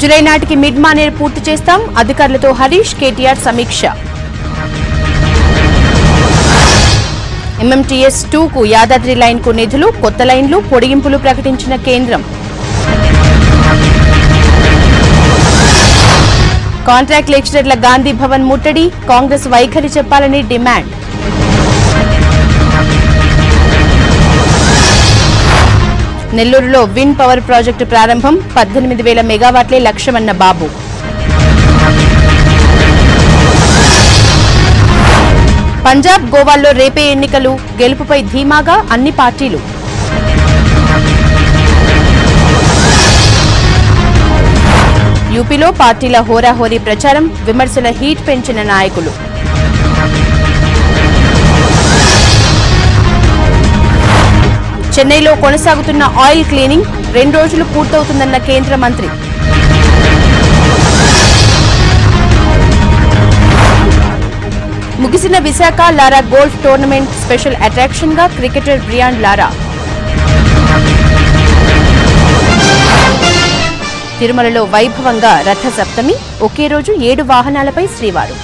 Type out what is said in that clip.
July నాటికి mid Maner పూర్తి చేస్తాం. అధికారులతో హరీష్, కేటీఆర్ సమీక్ష. ఎంఎంటీఎస్ 2కు యాదాద్రి లైన్కు నిధులు, కొత్త లైన్లు, పొడిగింపులు ప్రకటించిన కేంద్రం. కాంట్రాక్ట్ లెక్చరర్ల గాంధీ భవన్ ముట్టడి, కాంగ్రెస్ వైఖరి చెప్పాలని డిమాండ్. నెల్లూరులో విండ్ పవర్ ప్రాజెక్టు ప్రారంభం, 18,000 మెగావాట్లే లక్ష్యమన్న బాబు. పంజాబ్, గోవాల్లో రేపే ఎన్నికలు, గెలుపుపై ధీమాగా అన్ని పార్టీలు. యూపీలో పార్టీల హోరాహోరీ ప్రచారం, విమర్శల హీట్ పెంచిన నాయకులు. చెన్నైలో కొనసాగుతున్న ఆయిల్ క్లీనింగ్ 2 రోజులు పూర్తవుతుందన్న కేంద్ర మంత్రి. ముగిసిన విశాఖ లారా గోల్ఫ్ టోర్నమెంట్ స్పెషల్ అట్రాక్షన్ గా క్రికెటర్ బ్రియాన్ లారా. తిరుమలలో వైభవంగా రథ సప్తమి, ఒకే రోజు 7 వాహనాలపై శ్రీవారు.